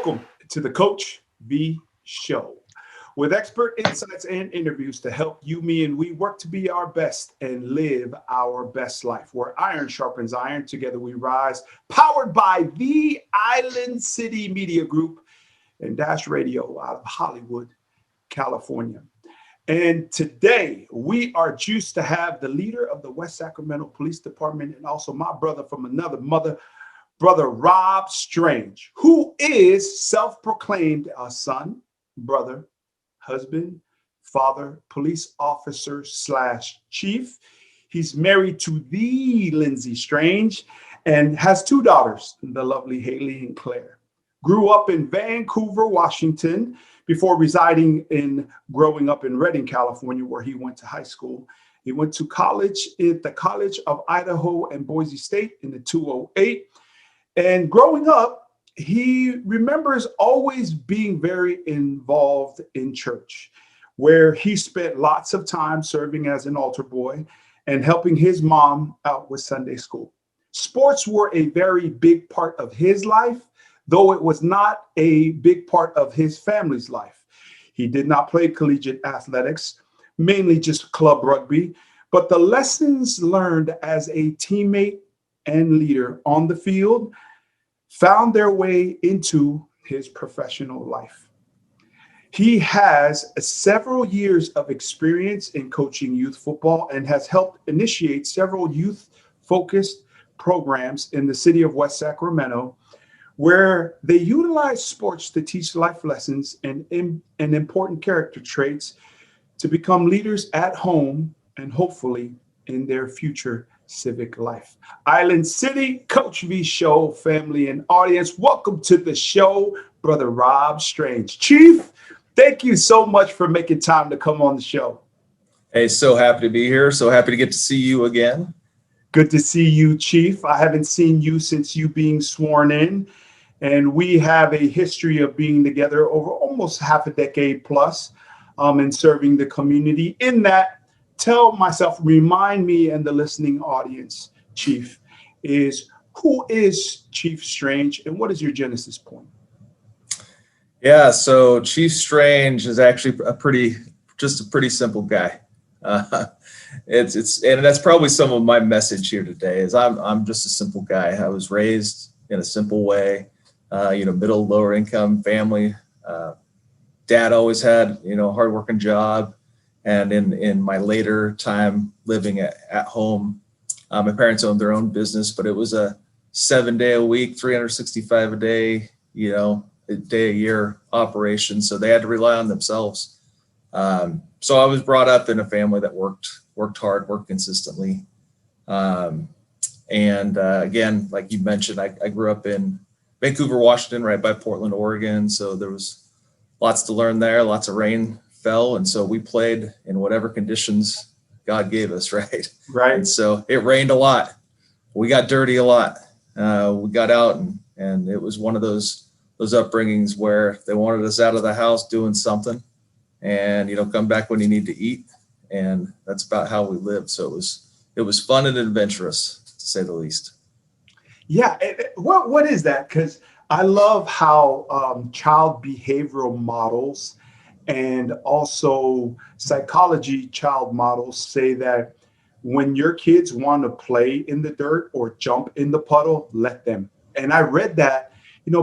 Welcome to the Coach V Show, with expert insights and interviews to help you, me, and we work to be our best and live our best life. Where iron sharpens iron, together we rise. Powered by the Island City Media Group and Dash Radio out of Hollywood, California. And today we are juiced to have the leader of the West Sacramento Police Department and also my brother from another mother, Brother Rob Strange, who is self-proclaimed a son, brother, husband, father, police officer / chief. He's married to the Lindsay Strange and has two daughters, the lovely Haley and Claire. Grew up in Vancouver, Washington, before growing up in Redding, California, where he went to high school. He went to college at the College of Idaho and Boise State in the 208. And growing up, he remembers always being very involved in church, where he spent lots of time serving as an altar boy and helping his mom out with Sunday school. Sports were a very big part of his life, though it was not a big part of his family's life. He did not play collegiate athletics, mainly just club rugby, but the lessons learned as a teammate and leader on the field found their way into his professional life. He has several years of experience in coaching youth football and has helped initiate several youth-focused programs in the City of West Sacramento, where they utilize sports to teach life lessons and important character traits to become leaders at home and hopefully in their future civic life. Island City, Coach V Show, family and audience, welcome to the show, Brother Rob Strange. Chief, thank you so much for making time to come on the show. Hey, so happy to be here. So happy to get to see you again. Good to see you, Chief. I haven't seen you since you being sworn in, and we have a history of being together over almost half a decade plus and serving the community. In that, remind me and the listening audience, Chief, who is Chief Strange and what is your genesis point? Yeah, so Chief Strange is actually a pretty simple guy. And that's probably some of my message here today is I'm just a simple guy. I was raised in a simple way, middle, lower income family. Dad always had, a hardworking job. And in my later time living at home, my parents owned their own business, but it was a 7-day a week, 365 a day, a day a year operation. So they had to rely on themselves. So I was brought up in a family that worked hard, worked consistently. Again, like you mentioned, I grew up in Vancouver, Washington, right by Portland, Oregon. So there was lots to learn there, lots of rain fell, and so we played in whatever conditions God gave us, right? Right. And so it rained a lot. We got dirty a lot. We got out, and it was one of those upbringings where they wanted us out of the house doing something, and come back when you need to eat, and that's about how we lived. So it was fun and adventurous, to say the least. Yeah. What is that? Because I love how child behavioral models and also psychology child models say that when your kids want to play in the dirt or jump in the puddle, let them. And I read that,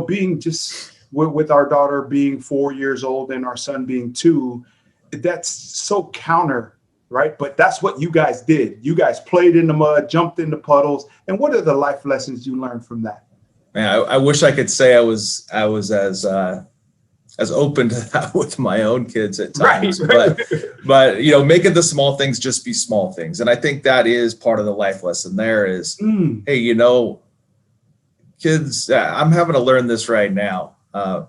being just with our daughter being 4 years old and our son being 2, that's so counter, right? But that's what you guys did. You guys played in the mud, jumped in the puddles. And what are the life lessons you learned from that? Man, I wish I could say I was as open to that with my own kids at times, right. but making the small things just be small things. And I think that is part of the life lesson there is, hey, kids, I'm having to learn this right now.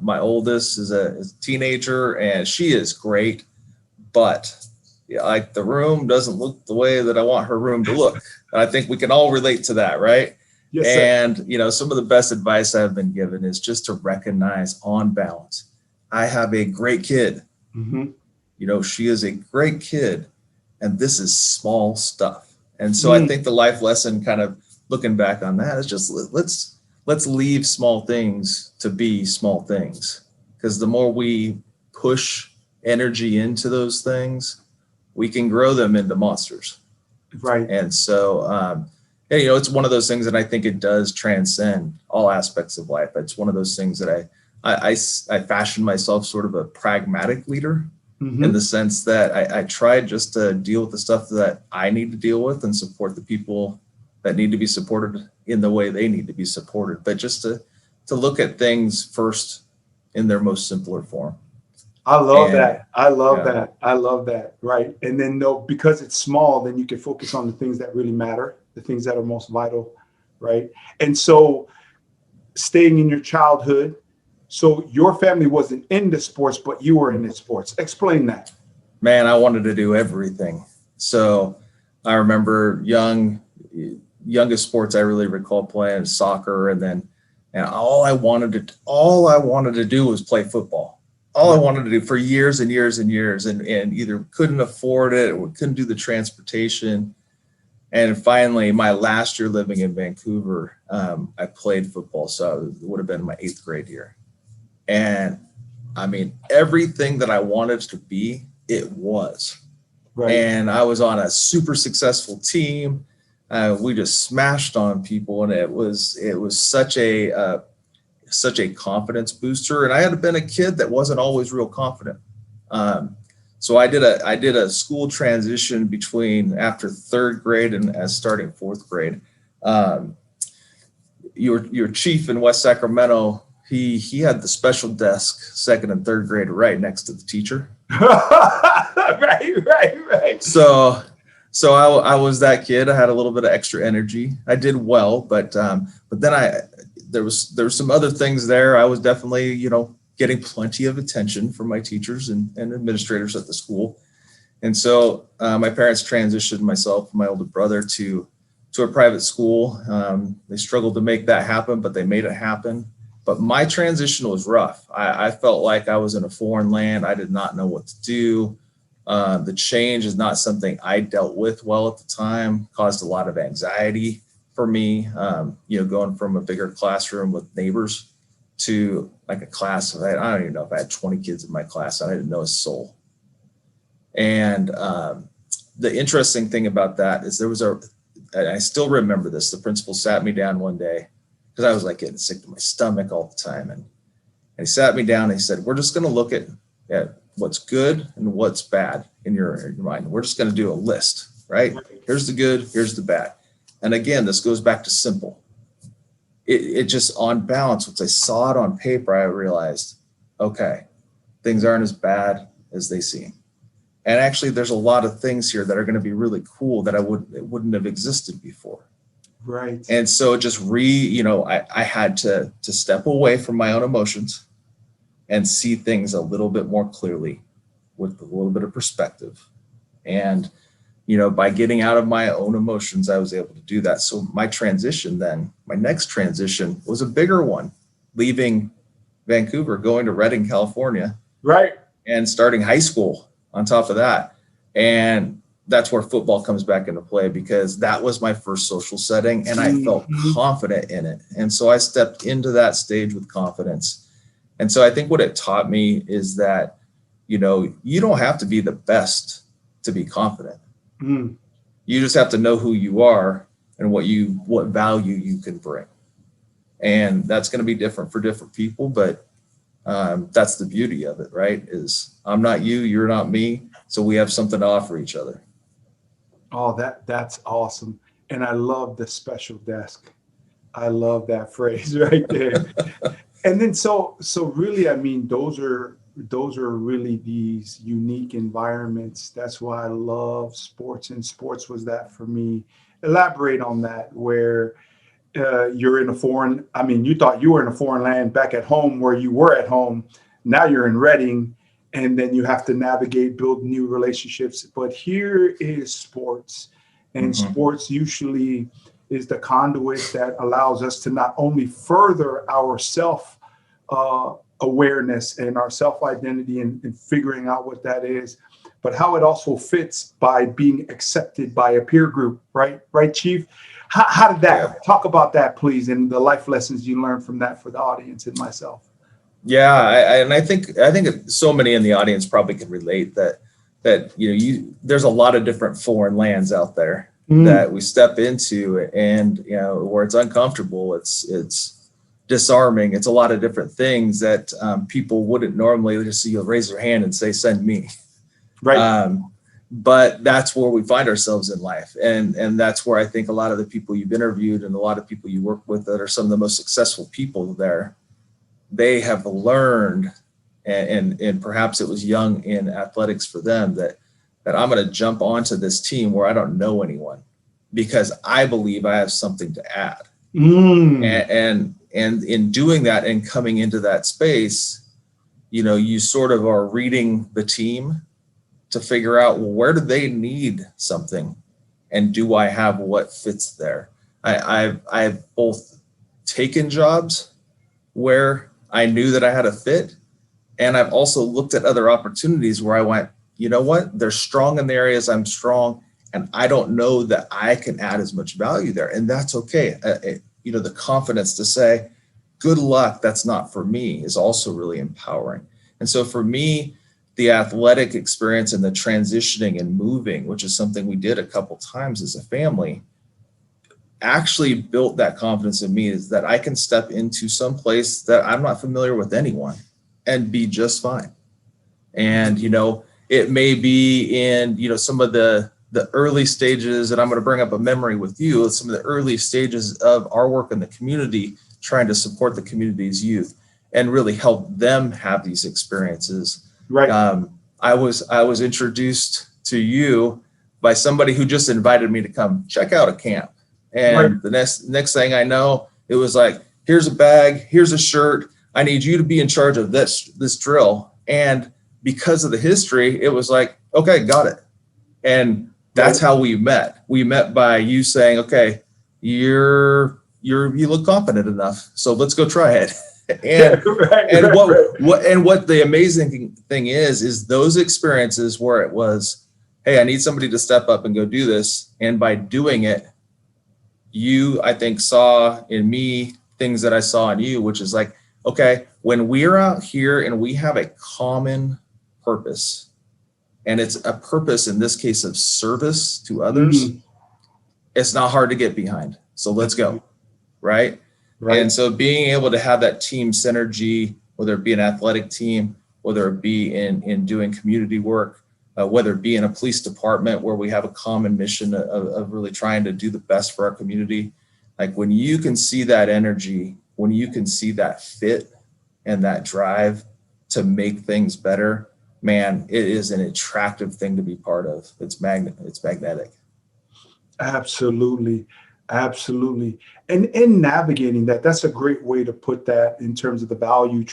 My oldest is a teenager and she is great, but like the room doesn't look the way that I want her room to look. And I think we can all relate to that, right? Yes, and, some of the best advice I've been given is just to recognize on balance. I have a great kid. Mm-hmm. She is a great kid, and this is small stuff. And so I think the life lesson, kind of looking back on that, is just let's let's leave small things to be small things, because the more we push energy into those things, we can grow them into monsters. Right. And so, yeah, it's one of those things that I think it does transcend all aspects of life. It's one of those things that I fashioned myself sort of a pragmatic leader, Mm-hmm. in the sense that I tried just to deal with the stuff that I need to deal with and support the people that need to be supported in the way they need to be supported, but just to look at things first in their most simpler form. I love And that. I love yeah, that. I love that. Right. And then because it's small, then you can focus on the things that really matter, the things that are most vital. Right. And so staying in your childhood, so your family wasn't into sports, but you were into sports. Explain that. man, I wanted to do everything. So I remember youngest sports I really recall playing soccer, and all I wanted to do was play football. All I wanted to do for years and years and years, and either couldn't afford it or couldn't do the transportation. And finally, my last year living in Vancouver, I played football. So it would have been my 8th grade year. And I mean, everything that I wanted to be, it was. Right. And I was on a super successful team. We just smashed on people, and it was such a confidence booster. And I had been a kid that wasn't always real confident. So I did a school transition between after 3rd grade and as starting 4th grade. Your chief in West Sacramento, he had the special desk 2nd and 3rd grade right next to the teacher. Right. So I was that kid. I had a little bit of extra energy. I did well, but then there was some other things there. I was definitely, getting plenty of attention from my teachers and administrators at the school. And so my parents transitioned myself and my older brother to a private school. They struggled to make that happen, but they made it happen. But my transition was rough. I felt like I was in a foreign land. I did not know what to do. The change is not something I dealt with well at the time, caused a lot of anxiety for me, going from a bigger classroom with neighbors to like a class of, I don't even know if I had 20 kids in my class. I didn't know a soul. And the interesting thing about that is I still remember this. The principal sat me down one day because I was like getting sick to my stomach all the time. And he sat me down and he said, we're just going to look at what's good and what's bad in your mind. We're just going to do a list, right? Here's the good, here's the bad. And again, this goes back to simple. It just on balance, once I saw it on paper, I realized, okay, things aren't as bad as they seem. And actually, there's a lot of things here that are going to be really cool that it wouldn't have existed before. Right. And so just I had to step away from my own emotions and see things a little bit more clearly with a little bit of perspective. And, by getting out of my own emotions, I was able to do that. So my next transition was a bigger one, leaving Vancouver, going to Redding, California. Right. And starting high school on top of that. And that's where football comes back into play, because that was my first social setting and I felt confident in it. And so I stepped into that stage with confidence. And so I think what it taught me is that, you don't have to be the best to be confident. Mm. You just have to know who you are and what value you can bring. And that's going to be different for different people, but that's the beauty of it, right? Is I'm not you, you're not me. So we have something to offer each other. Oh, that's awesome. And I love the special desk. I love that phrase right there. And then so really, I mean, those are really these unique environments. That's why I love sports, and sports was that for me. Elaborate on that, where you're in a foreign, I mean, you thought you were in a foreign land back at home where you were at home. Now you're in Redding, and then you have to navigate, build new relationships. But here is sports, and sports usually is the conduit that allows us to not only further our self awareness and our self-identity and figuring out what that is, but how it also fits by being accepted by a peer group, right? Right, Chief? How did that talk about that, please, and the life lessons you learned from that for the audience and myself? Yeah, and I think so many in the audience probably can relate that there's a lot of different foreign lands out there that we step into, and where it's uncomfortable, it's disarming, it's a lot of different things that people wouldn't normally just raise their hand and say send me, right? But that's where we find ourselves in life, and that's where I think a lot of the people you've interviewed and a lot of people you work with that are some of the most successful people there, they have learned, and perhaps it was young in athletics for them, that I'm going to jump onto this team where I don't know anyone because I believe I have something to add. And in doing that and coming into that space, you sort of are reading the team to figure out, well, where do they need something, and do I have what fits there? I've both taken jobs where I knew that I had a fit, and I've also looked at other opportunities where I went, you know what, they're strong in the areas I'm strong, and I don't know that I can add as much value there, and that's okay. The confidence to say, good luck, that's not for me, is also really empowering. And so for me, the athletic experience and the transitioning and moving, which is something we did a couple times as a family, actually built that confidence in me, is that I can step into some place that I'm not familiar with anyone and be just fine. And, it may be in, some of the early stages, and I'm going to bring up a memory with you, some of the early stages of our work in the community, trying to support the community's youth and really help them have these experiences. Right. I was introduced to you by somebody who just invited me to come check out a camp. And the next thing I know, it was like, here's a bag, here's a shirt. I need you to be in charge of this drill. And because of the history, it was like, okay, got it. And that's how we met. We met by you saying, okay, you look confident enough, so let's go try it. What the amazing thing is those experiences where it was, hey, I need somebody to step up and go do this. And by doing it, you, I think, saw in me things that I saw in you, which is like, okay, when we're out here and we have a common purpose, and it's a purpose in this case of service to others, it's not hard to get behind. So let's go. Right. And so being able to have that team synergy, whether it be an athletic team, whether it be in doing community work, whether it be in a police department where we have a common mission of really trying to do the best for our community. Like when you can see that energy, when you can see that fit and that drive to make things better, man, it is an attractive thing to be part of. It's magnetic. Absolutely. Absolutely. And in navigating that, that's a great way to put that in terms of the value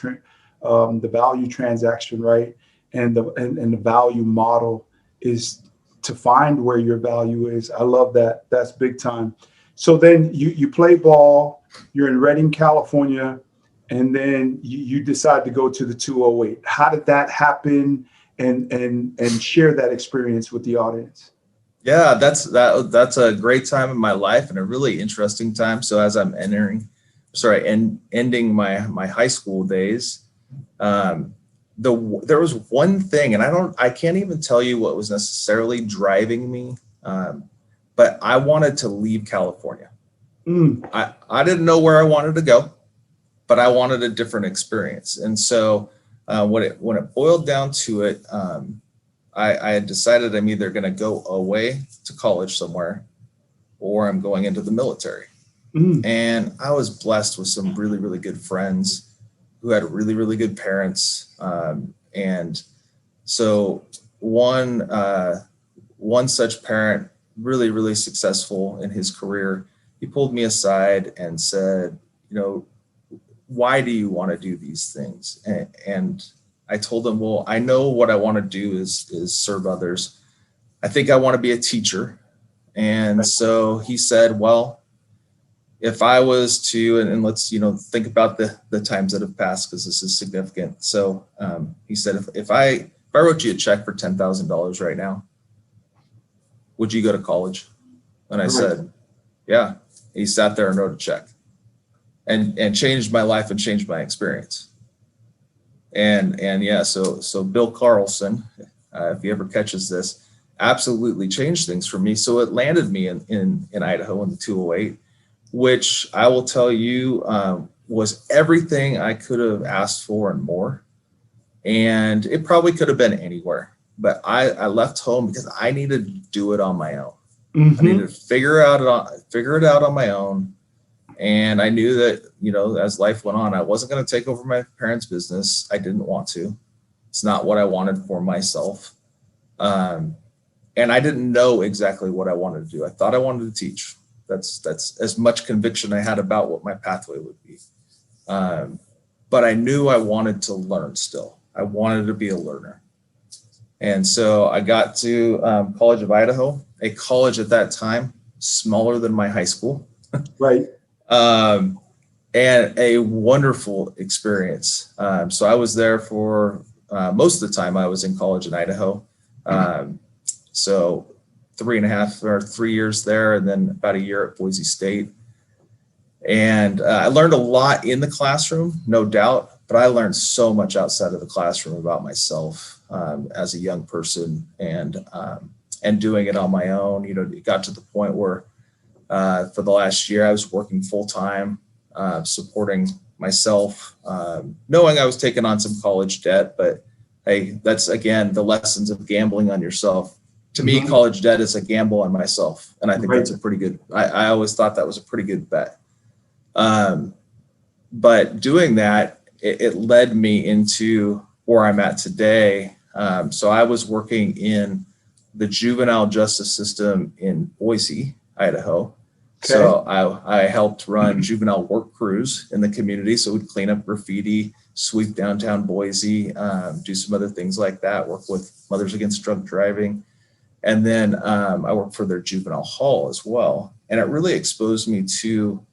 transaction, right? And the value model is to find where your value is. I love that. That's big time. So then you play ball, you're in Redding, California, and then you decide to go to the 208. How did that happen? And share that experience with the audience. Yeah, that's a great time in my life and a really interesting time. So as I'm ending my high school days, there was one thing, and I can't even tell you what was necessarily driving me, but I wanted to leave California. I didn't know where I wanted to go, but I wanted a different experience. And so when it boiled down to it, I had decided I'm either going to go away to college somewhere or I'm going into the military. And I was blessed with some really, really good friends who had really, really good parents. And so one such parent, really, really successful in his career, he pulled me aside and said, why do you want to do these things? And I told him, well, I know what I want to do is serve others. I think I want to be a teacher. And so he said, well, if I was to, and let's, think about the times that have passed, because this is significant. So he said, if I wrote you a check for $10,000 right now, would you go to college? And I said, yeah. He sat there and wrote a check and changed my life and changed my experience. And yeah, so Bill Carlson, if he ever catches this, absolutely changed things for me. So it landed me in Idaho in the 208, which I will tell you was everything I could have asked for and more. And it probably could have been anywhere, but I left home because I needed to do it on my own. I needed to figure it out on my own. And I knew that, you know, as life went on, I wasn't going to take over my parents' business. I didn't want to. It's not what I wanted for myself. And I didn't know exactly what I wanted to do. I thought I wanted to teach. That's as much conviction I had about what my pathway would be. But I knew I wanted to learn still. I wanted to be a learner. And so I got to College of Idaho, a college at that time, smaller than my high school. Right. And a wonderful experience. So I was there for most of the time I was in college in Idaho. So 3 years there, and then about a year at Boise State. And I learned a lot in the classroom, no doubt, but I learned so much outside of the classroom about myself as a young person, and doing it on my own. You know, it got to the point where for the last year I was working full time, supporting myself, knowing I was taking on some college debt, but hey, that's again the lessons of gambling on yourself. To me, college debt is a gamble on myself, and I think that's a pretty good. I always thought that was a pretty good bet. But doing that, it led me into where I'm at today. So I was working in the juvenile justice system in Boise, Idaho. Okay. So I helped run juvenile work crews in the community. So we'd clean up graffiti, sweep downtown Boise, do some other things like that, work with Mothers Against Drunk Driving. And then I worked for their juvenile hall as well. And it really exposed me to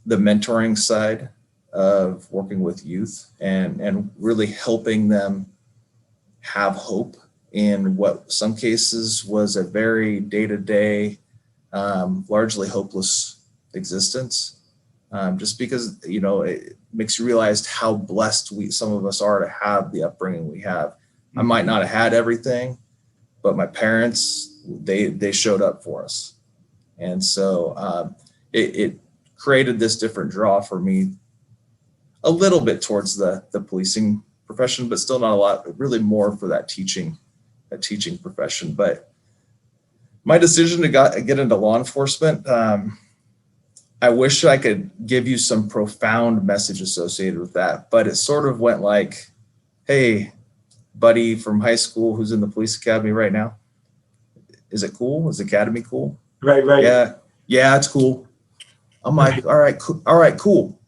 the mentoring side of working with youth and really helping them have hope in what some cases was a very day-to-day, largely hopeless existence. Just because, you know, it makes you realize how blessed some of us are to have the upbringing we have. I might not have had everything, but my parents, they showed up for us. And so it created this different draw for me, a little bit towards the policing profession, but still not a lot, really more for that teaching profession. But my decision to get into law enforcement, I wish I could give you some profound message associated with that, but it sort of went like, hey, buddy from high school who's in the police academy right now, is it cool? Is the academy cool? Right. Yeah, it's cool. I'm like, all right, cool.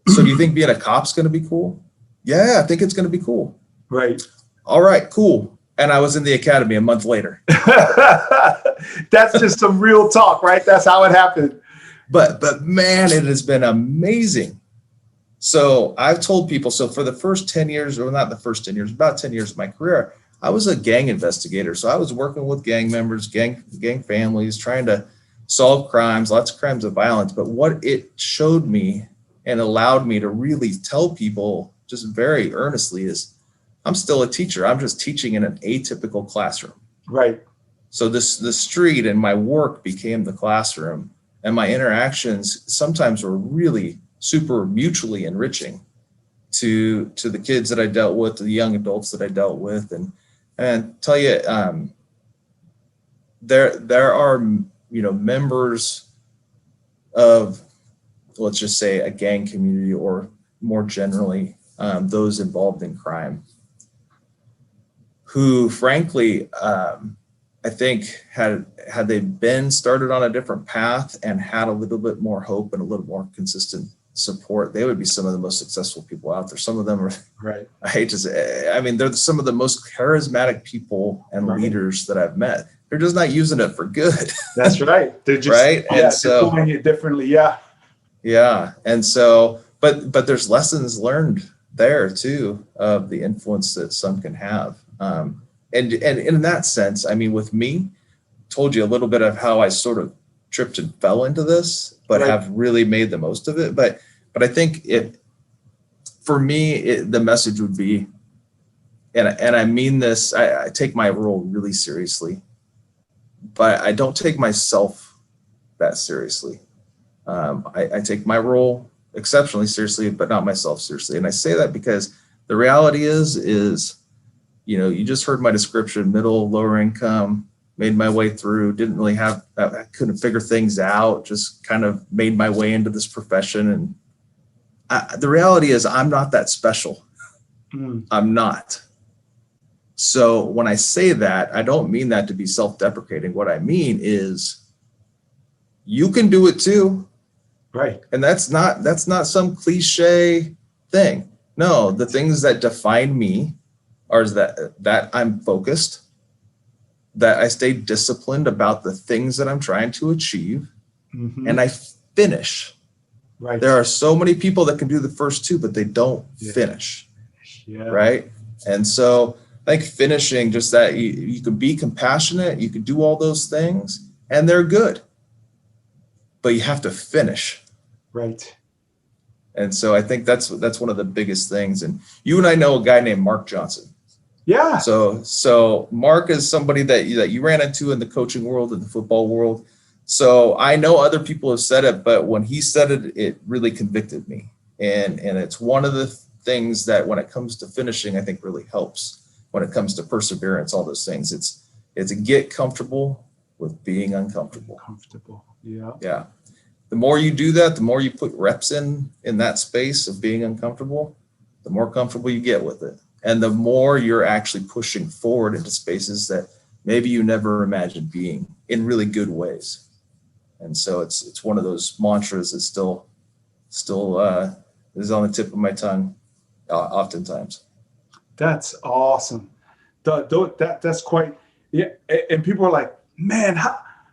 So do you think being a cop's going to be cool? Yeah, I think it's going to be cool. Right. All right, cool. And I was in the academy a month later. That's just some real talk, right? That's how it happened. But man, it has been amazing. So I've told people, so for the first 10 years, or not the first 10 years, about 10 years of my career, I was a gang investigator. So I was working with gang members, gang families, trying to solve crimes, lots of crimes of violence. But what it showed me and allowed me to really tell people just very earnestly is I'm still a teacher. I'm just teaching in an atypical classroom. Right. So the street and my work became the classroom, and my interactions sometimes were really super mutually enriching to the kids that I dealt with, to the young adults that I dealt with. And tell you, there are, you know, members of, let's just say, a gang community, or more generally, those involved in crime, who frankly, I think had they been started on a different path and had a little bit more hope and a little more consistent support, they would be some of the most successful people out there. Some of them are, right. I hate to say, I mean, they're some of the most charismatic people and leaders that I've met. They're just not using it for good. That's right. They're just right. Yeah, and so doing it differently. Yeah. Yeah. And so, but there's lessons learned there too, of the influence that some can have. And in that sense, I mean, with me, told you a little bit of how I sort of tripped and fell into this, but Right. have really made the most of it. But I think for me, the message would be, and I mean this, I take my role really seriously, but I don't take myself that seriously. I take my role exceptionally seriously, but not myself seriously. And I say that because the reality is, you just heard my description: middle, lower income, made my way through, didn't really have, I couldn't figure things out, just kind of made my way into this profession. And the reality is I'm not that special. I'm not. So when I say that, I don't mean that to be self-deprecating. What I mean is you can do it too. Right. And that's not some cliche thing. No, the things that define me are that I'm focused, that I stay disciplined about the things that I'm trying to achieve, and I finish. Right. There are so many people that can do the first two, but they don't finish. Yeah. Right. And so I think finishing, just that you can be compassionate, you can do all those things, and they're good, but you have to finish. Right. And so I think that's one of the biggest things. And you and I know a guy named Mark Johnson. Yeah. So Mark is somebody that you ran into in the coaching world, in the football world. So I know other people have said it, but when he said it, it really convicted me. And it's one of the things that when it comes to finishing, I think really helps when it comes to perseverance, all those things. It's a get comfortable with being uncomfortable. Comfortable. Yeah. Yeah. The more you do that, the more you put reps in that space of being uncomfortable, the more comfortable you get with it. And the more you're actually pushing forward into spaces that maybe you never imagined being, in really good ways. And so it's one of those mantras that still is on the tip of my tongue oftentimes. That's awesome. That's quite, yeah. And people are like, man,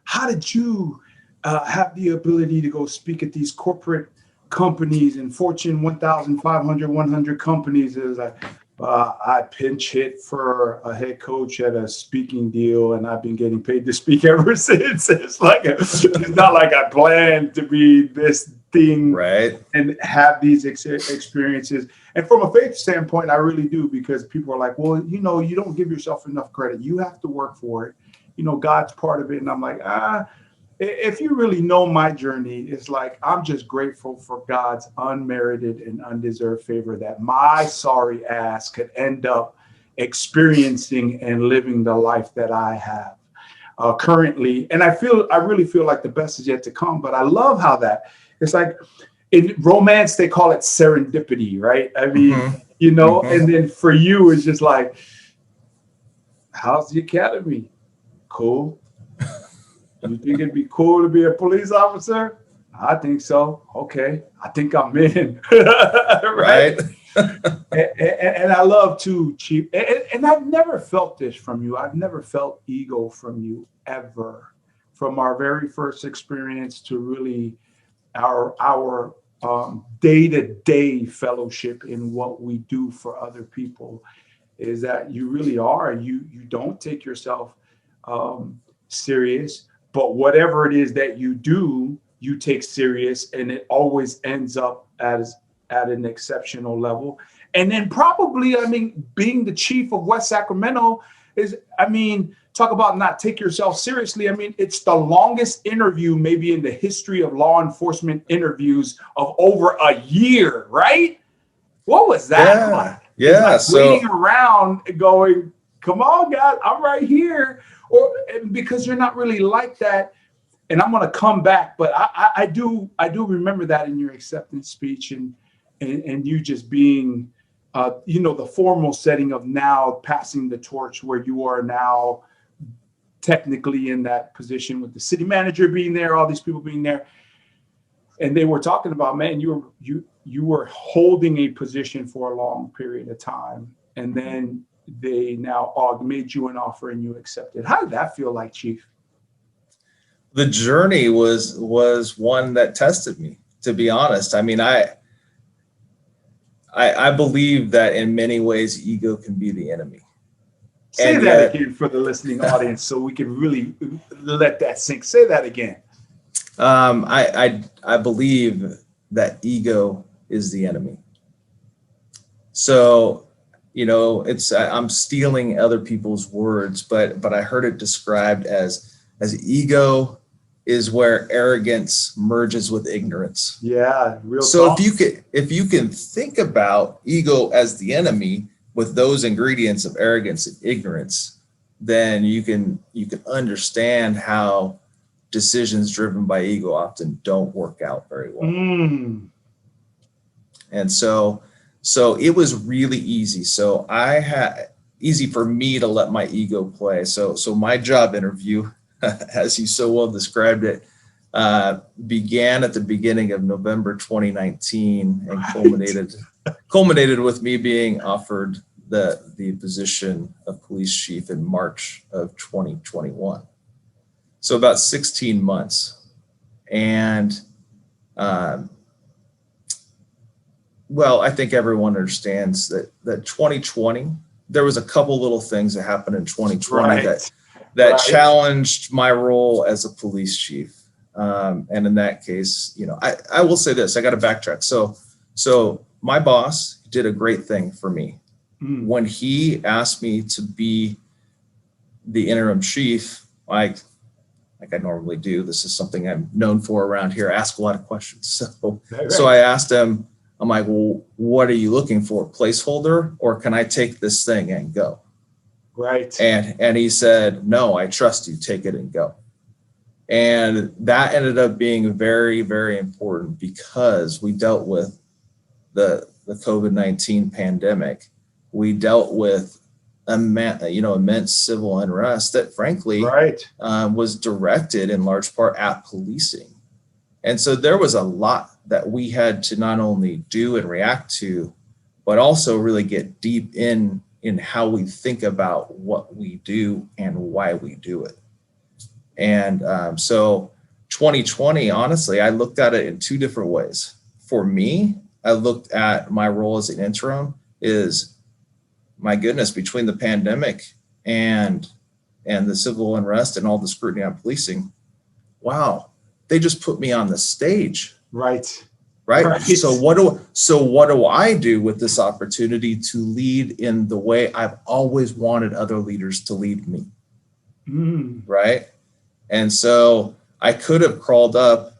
how did you have the ability to go speak at these corporate companies and Fortune 1,500, 100 companies? It was like, I pinch hit for a head coach at a speaking deal, and I've been getting paid to speak ever since. It's not like I planned to be this thing, right, and have these experiences. And from a faith standpoint, I really do, because people are like, well, you don't give yourself enough credit. You have to work for it. God's part of it. And I'm like, if you really know my journey, it's like, I'm just grateful for God's unmerited and undeserved favor that my sorry ass could end up experiencing and living the life that I have currently. And I really feel like the best is yet to come. But I love how it's like in romance, they call it serendipity, right? I mean, and then for you, it's just like, how's the academy? Cool. You think it'd be cool to be a police officer? I think so. Okay. I think I'm in. Right. and I love too, Chief. And I've never felt this from you. I've never felt ego from you ever. From our very first experience to really our day-to-day fellowship in what we do for other people, is that you really are. You don't take yourself serious. But whatever it is that you do, you take serious, and it always ends up at an exceptional level. And then probably, being the chief of West Sacramento is, talk about not take yourself seriously. It's the longest interview maybe in the history of law enforcement interviews of over a year, right? What was that like? Yeah. So waiting around going, come on, guys, I'm right here. Because you're not really like that. And I'm going to come back, but I do remember that in your acceptance speech, and you just being, the formal setting of now passing the torch, where you are now technically in that position with the city manager being there, all these people being there. And they were talking about, man, you were holding a position for a long period of time. And then they now made you an offer and you accepted. How did that feel like, Chief? The journey was one that tested me, to be honest. I believe that in many ways, ego can be the enemy. Say that again for the listening audience so we can really let that sink. Say that again. I believe that ego is the enemy. So, I'm stealing other people's words, but I heard it described as ego is where arrogance merges with ignorance. Yeah, real So talk. if you can think about ego as the enemy with those ingredients of arrogance and ignorance, then you can understand how decisions driven by ego often don't work out very well. And so it was really easy. So easy for me to let my ego play. So my job interview, as you so well described it, began at the beginning of November 2019 and culminated with me being offered the position of police chief in March of 2021. So about 16 months. And I think everyone understands that 2020, there was a couple little things that happened in 2020 that challenged my role as a police chief. And in that case, I will say this, I got to backtrack. So my boss did a great thing for me. When he asked me to be the interim chief, like I normally do, this is something I'm known for around here, ask a lot of questions. So I asked him, I'm like, well, what are you looking for? Placeholder, or can I take this thing and go? Right. And he said, no, I trust you, take it and go. And that ended up being very, very important because we dealt with the COVID-19 pandemic. We dealt with immense civil unrest that frankly was directed in large part at policing. And so there was a lot that we had to not only do and react to, but also really get deep in how we think about what we do and why we do it. And so 2020, honestly, I looked at it in two different ways. For me, I looked at my role as an interim is, my goodness, between the pandemic and the civil unrest and all the scrutiny on policing, wow, they just put me on the stage. Right. So what do I do with this opportunity to lead in the way I've always wanted other leaders to lead me? Right. And so I could have curled up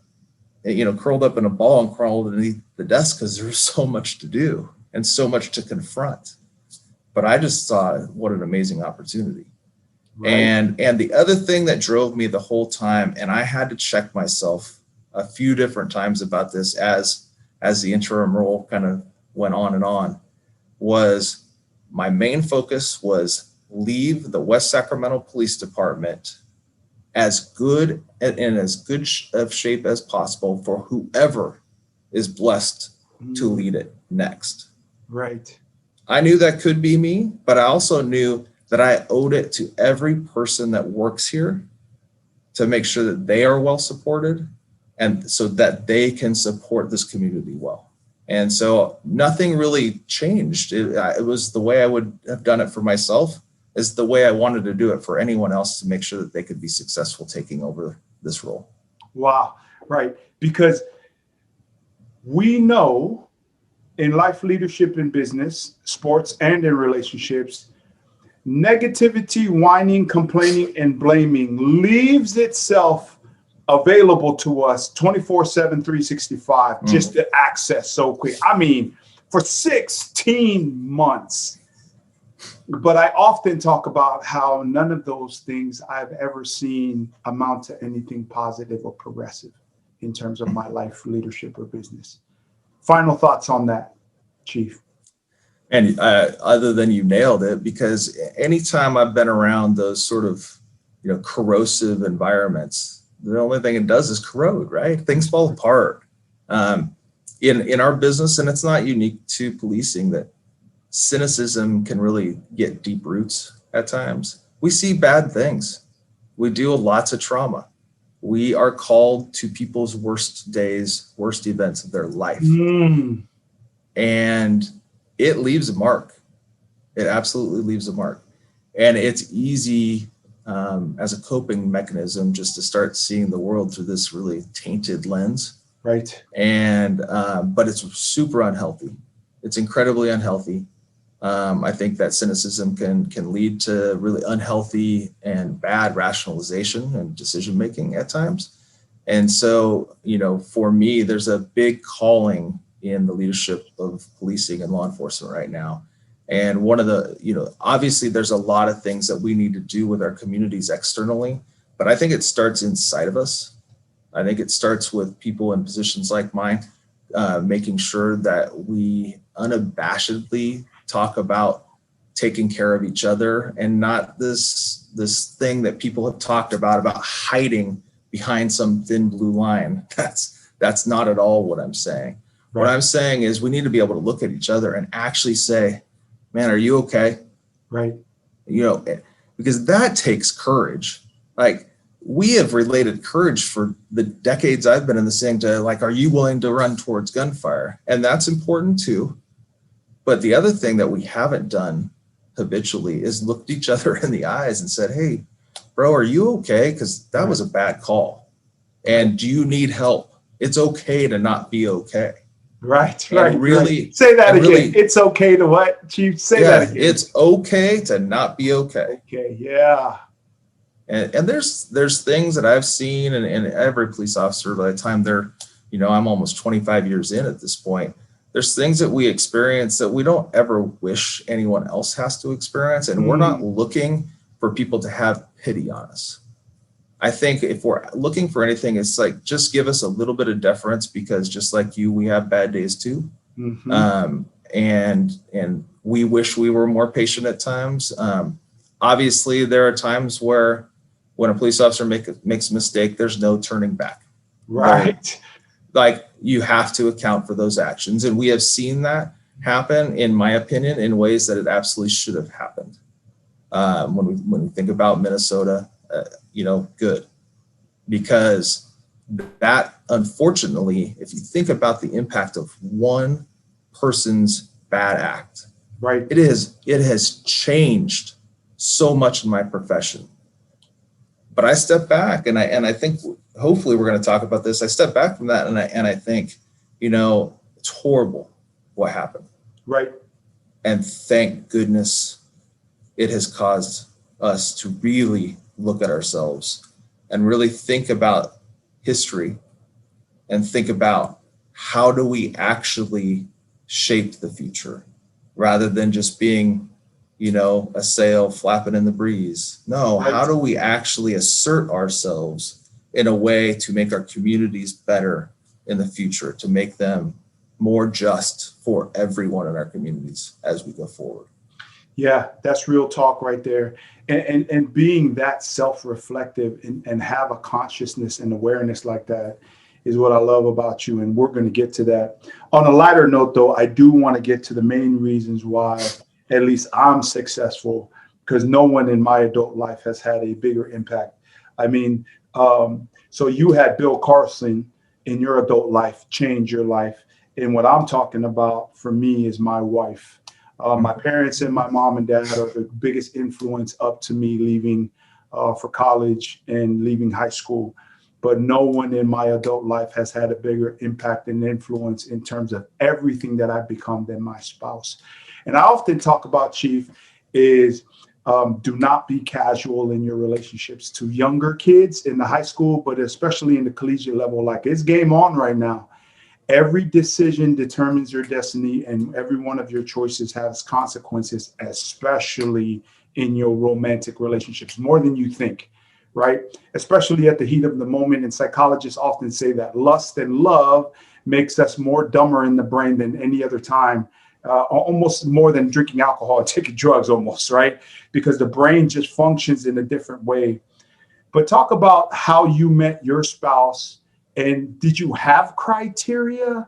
in a ball and crawled underneath the desk because there was so much to do and so much to confront. But I just thought, what an amazing opportunity. Right. And the other thing that drove me the whole time, and I had to check myself a few different times about this as the interim role kind of went on, was my main focus was leave the West Sacramento Police Department as good and in as good of shape as possible for whoever is blessed to lead it next. Right. I knew that could be me, but I also knew that I owed it to every person that works here to make sure that they are well supported and so that they can support this community well. And so nothing really changed. It was the way I would have done it for myself, is the way I wanted to do it for anyone else to make sure that they could be successful taking over this role. Wow. Right. Because we know in life, leadership, in business, sports, and in relationships, negativity, whining, complaining, and blaming leaves itself available to us 24/7, 365, just to access so quick. I mean, for 16 months. But I often talk about how none of those things I've ever seen amount to anything positive or progressive in terms of my life, leadership, or business. Final thoughts on that, Chief? And other than you nailed it, because anytime I've been around those sort of, corrosive environments, the only thing it does is corrode, right? Things fall apart. In our business, and it's not unique to policing, that cynicism can really get deep roots at times. We see bad things. We deal with lots of trauma. We are called to people's worst days, worst events of their life. And it leaves a mark. It absolutely leaves a mark. And it's easy as a coping mechanism, just to start seeing the world through this really tainted lens. Right. And, but it's super unhealthy. It's incredibly unhealthy. I think that cynicism can lead to really unhealthy and bad rationalization and decision-making at times. And so, for me, there's a big calling in the leadership of policing and law enforcement right now. And one of the, obviously there's a lot of things that we need to do with our communities externally, but I think it starts inside of us. I think it starts with people in positions like mine, making sure that we unabashedly talk about taking care of each other, and not this thing that people have talked about hiding behind some thin blue line. That's not at all what I'm saying. Right. What I'm saying is we need to be able to look at each other and actually say, man, are you okay? Right. Because that takes courage. Like, we have related courage for the decades I've been in this thing to, like, are you willing to run towards gunfire? And that's important too. But the other thing that we haven't done habitually is looked each other in the eyes and said, hey, bro, are you okay? Because that was a bad call. And do you need help? It's okay to not be okay. Right. Really, right. Say that again. Really, it's okay to what, Chief? Say that again. It's okay to not be okay. Okay. Yeah. And there's things that I've seen, and every police officer, by the time they're, I'm almost 25 years in at this point, there's things that we experience that we don't ever wish anyone else has to experience. And we're not looking for people to have pity on us. I think if we're looking for anything, it's like, just give us a little bit of deference, because just like you, we have bad days too. Mm-hmm. And we wish we were more patient at times. Obviously, there are times where when a police officer makes a mistake, there's no turning back. Right. Like, you have to account for those actions. And we have seen that happen, in my opinion, in ways that it absolutely should have happened. When we think about Minnesota, good. Because that, unfortunately, if you think about the impact of one person's bad act, right, it has changed so much in my profession. But I step back, and I think hopefully we're going to talk about this. I step back from that, and I think, it's horrible what happened. Right. And thank goodness it has caused us to really look at ourselves and really think about history and think about how do we actually shape the future, rather than just being, a sail flapping in the breeze. No, right. How do we actually assert ourselves in a way to make our communities better in the future, to make them more just for everyone in our communities as we go forward? Yeah, that's real talk right there. And being that self-reflective and have a consciousness and awareness like that is what I love about you. And we're going to get to that. On a lighter note, though, I do want to get to the main reasons why at least I'm successful, because no one in my adult life has had a bigger impact. I mean, so you had Bill Carlson in your adult life change your life. And what I'm talking about for me is my wife. My parents and my mom and dad are the biggest influence up to me leaving for college and leaving high school. But no one in my adult life has had a bigger impact and influence in terms of everything that I've become than my spouse. And I often talk about, Chief, is do not be casual in your relationships to younger kids in the high school, but especially in the collegiate level. Like, it's game on right now. Every decision determines your destiny, and every one of your choices has consequences, especially in your romantic relationships, more than you think, right? Especially at the heat of the moment. And psychologists often say that lust and love makes us more dumber in the brain than any other time, almost more than drinking alcohol and taking drugs almost, right? Because the brain just functions in a different way. But talk about how you met your spouse. And did you have criteria?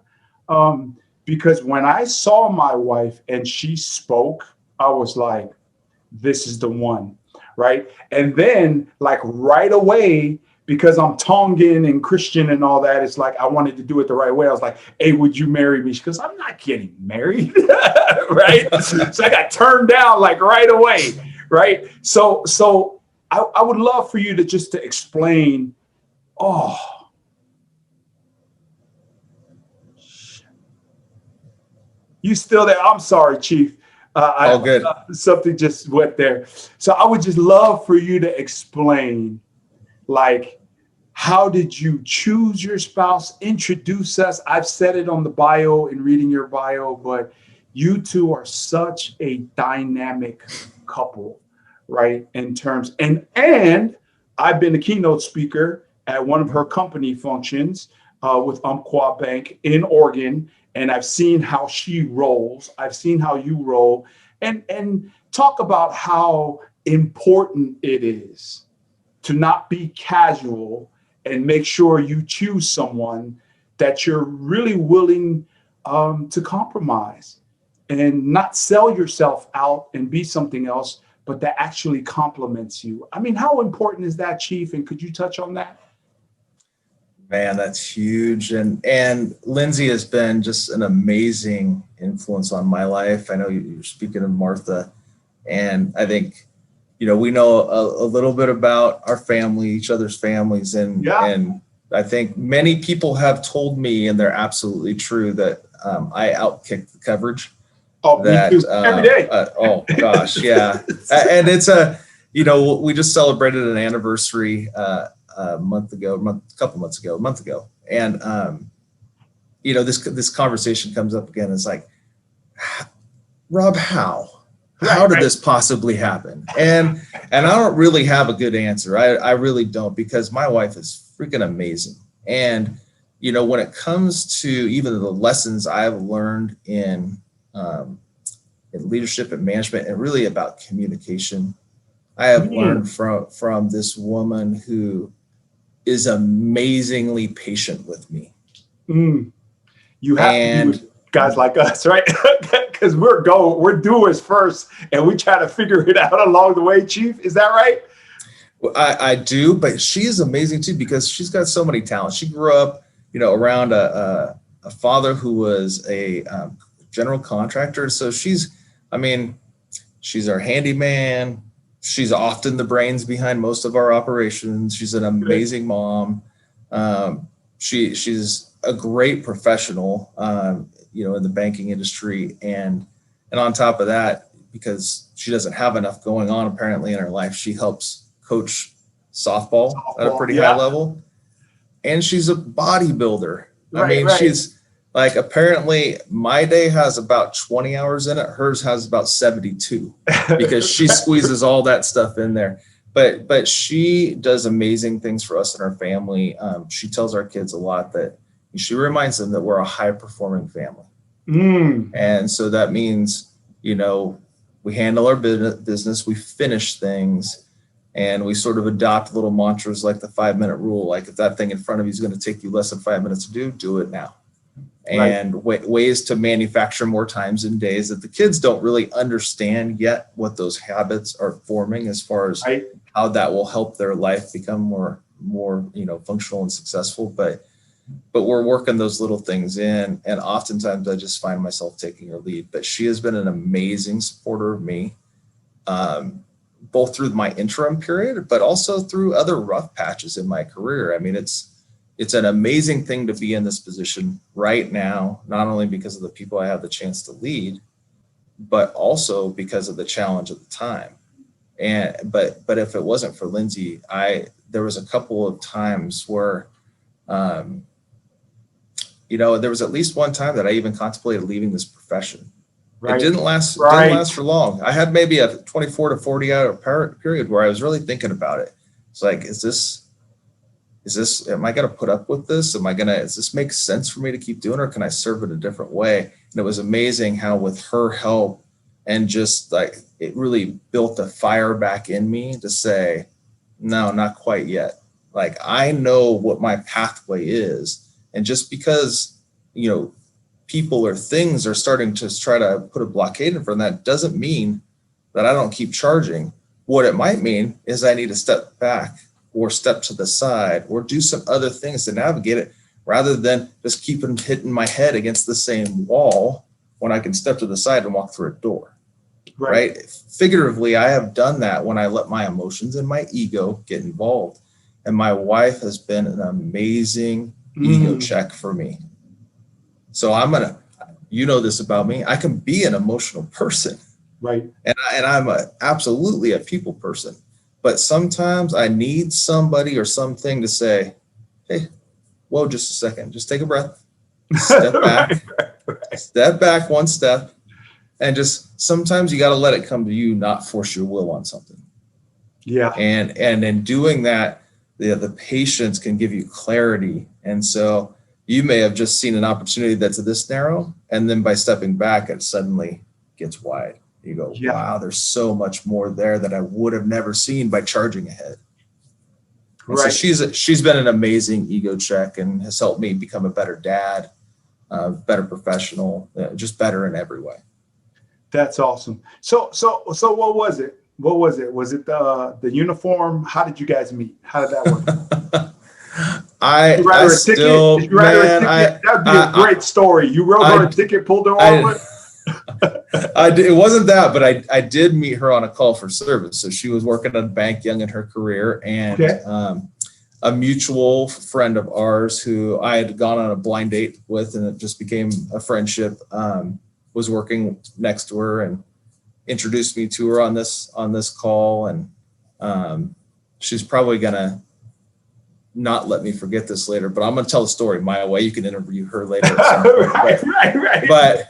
Because when I saw my wife and she spoke, I was like, this is the one, right? And then, like, right away, because I'm Tongan and Christian and all that, it's like I wanted to do it the right way. I was like, hey, would you marry me? She goes, I'm not getting married, right? So I got turned down like right away, right? So I would love for you to explain. Oh, you still there? I'm sorry, Chief. All good. Something just went there. So I would just love for you to explain, like, how did you choose your spouse? Introduce us. I've said it on the bio in reading your bio, but you two are such a dynamic couple, right? In terms, and I've been a keynote speaker at one of her company functions with Umpqua Bank in Oregon, and I've seen how she rolls. I've seen how you roll, and talk about how important it is to not be casual and make sure you choose someone that you're really willing to compromise and not sell yourself out and be something else, but that actually complements you. I mean, how important is that, Chief? And could you touch on that? Man, that's huge. And Lindsay has been just an amazing influence on my life. I know you're speaking of Martha, and I think, we know a little bit about our family, each other's families. And I think many people have told me, and they're absolutely true, that I outkick the coverage. Oh, that, me too. Every day. Oh gosh. Yeah. And it's we just celebrated an anniversary a month ago. And, this conversation comes up again. It's like, Rob, how did this possibly happen? And I don't really have a good answer. I really don't, because my wife is freaking amazing. And, when it comes to even the lessons I've learned in leadership and management, and really about communication, I have learned from this woman who is amazingly patient with me. You have to be with guys like us, right? Because we're doers first, and we try to figure it out along the way, Chief. Is that right? Well, I do, but she is amazing too, because she's got so many talents. She grew up, around a father who was a general contractor. So she's our handyman. She's often the brains behind most of our operations. She's an amazing mom. She's a great professional, in the banking industry. And on top of that, because she doesn't have enough going on apparently in her life, she helps coach softball at a pretty high level. And she's a bodybuilder. She's like, apparently my day has about 20 hours in it. Hers has about 72 because she squeezes all that stuff in there. But she does amazing things for us and our family. She tells our kids a lot that she reminds them that we're a high performing family. And so that means, we handle our business, we finish things, and we sort of adopt little mantras like the 5-minute rule. Like, if that thing in front of you is going to take you less than 5 minutes to do it now. And ways to manufacture more times and days that the kids don't really understand yet what those habits are forming, as far as how that will help their life become more functional and successful. But we're working those little things in, and oftentimes I just find myself taking her lead. But she has been an amazing supporter of me, both through my interim period, but also through other rough patches in my career. I mean, it's an amazing thing to be in this position right now, not only because of the people I have the chance to lead, but also because of the challenge at the time. But if it wasn't for Lindsay, there was a couple of times where, there was at least one time that I even contemplated leaving this profession. It didn't last for long. I had maybe a 24 to 40 hour period where I was really thinking about it. It's like, am I going to put up with this? Does this make sense for me to keep doing, or can I serve it a different way? And it was amazing how, with her help, and just like, it really built a fire back in me to say, no, not quite yet. Like, I know what my pathway is. And just because, people or things are starting to try to put a blockade in front of that, doesn't mean that I don't keep charging. What it might mean is I need to step back, or step to the side, or do some other things to navigate it, rather than just keep hitting my head against the same wall when I can step to the side and walk through a door. right? Figuratively, I have done that when I let my emotions and my ego get involved. And my wife has been an amazing ego check for me. So you know this about me, I can be an emotional person. Right. And I'm absolutely a people person. But sometimes I need somebody or something to say, hey, whoa, just a second, just take a breath, step back, step back one step. And just sometimes you got to let it come to you, not force your will on something. Yeah. And in doing that, the patience can give you clarity. And so you may have just seen an opportunity that's this narrow, and then by stepping back, it suddenly gets wide. You go, wow, there's so much more there that I would have never seen by charging ahead. And so she's been an amazing ego check and has helped me become a better dad, better professional, just better in every way. That's awesome. So what was it? What was it? Was it the uniform? How did you guys meet? How did that work? That would be a great story. You wrote her a ticket, pulled her over. It wasn't that, but I did meet her on a call for service. So she was working at a bank young in her career, and a mutual friend of ours who I had gone on a blind date with, and it just became a friendship, was working next to her and introduced me to her on this call. And she's probably gonna not let me forget this later, but I'm gonna tell the story my way. You can interview her later. Right.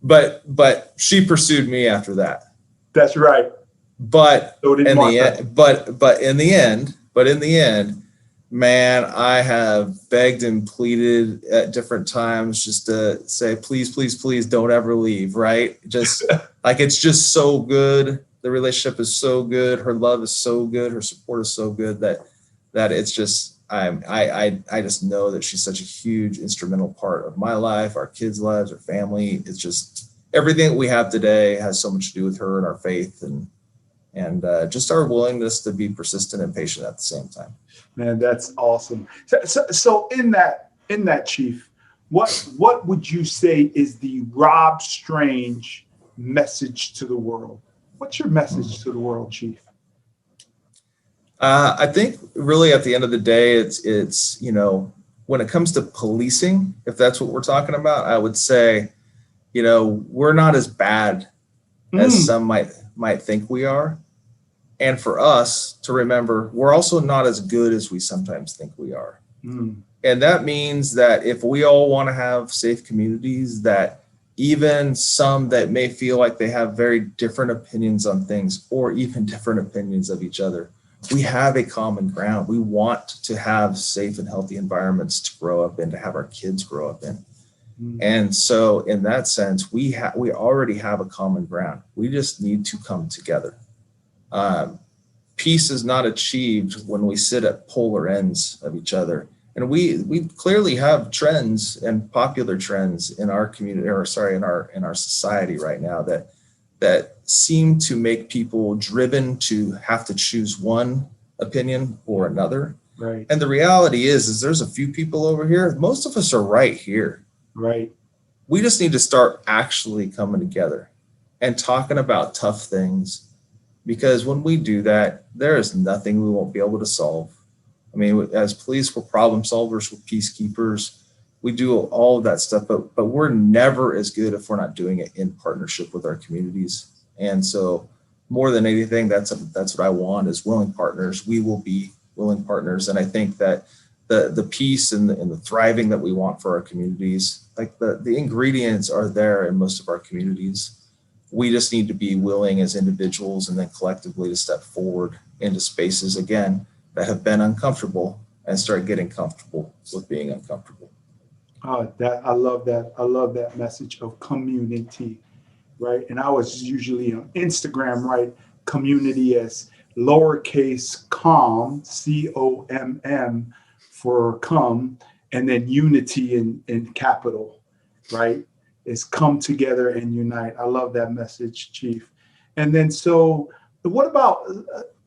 But she pursued me after that. That's right. But in the end, man, I have begged and pleaded at different times just to say, please, please, please don't ever leave. Right. Just like, it's just so good. The relationship is so good. Her love is so good. Her support is so good that it's just, I just know that she's such a huge instrumental part of my life, our kids' lives, our family. It's just everything that we have today has so much to do with her and our faith and just our willingness to be persistent and patient at the same time. Man, that's awesome. So in that, Chief, what would you say is the Rob Strange message to the world? What's your message to the world, Chief? I think really at the end of the day, it's when it comes to policing, if that's what we're talking about, I would say, we're not as bad as some might think we are. And for us to remember, we're also not as good as we sometimes think we are. And that means that if we all want to have safe communities, that even some that may feel like they have very different opinions on things or even different opinions of each other, we have a common ground. We want to have safe and healthy environments to grow up in, to have our kids grow up in. And so in that sense, we already have a common ground. We just need to come together. Peace is not achieved when we sit at polar ends of each other. And we clearly have trends and popular trends in our community, in our society right now that seem to make people driven to have to choose one opinion or another. Right. And the reality is there's a few people over here. Most of us are right here. Right. We just need to start actually coming together and talking about tough things, because when we do that, there is nothing we won't be able to solve. I mean, as police, we're problem solvers, we're peacekeepers. We do all of that stuff, but we're never as good if we're not doing it in partnership with our communities. And so more than anything, that's what I want is willing partners. We will be willing partners. And I think that the peace and the thriving that we want for our communities, like the ingredients are there in most of our communities. We just need to be willing as individuals and then collectively to step forward into spaces, again, that have been uncomfortable and start getting comfortable with being uncomfortable. I love that. I love that message of community, right? And I was usually on Instagram, right? Community as lowercase com, COMM for come, and then unity in capital, right? Is come together and unite. I love that message, Chief. And then so what about,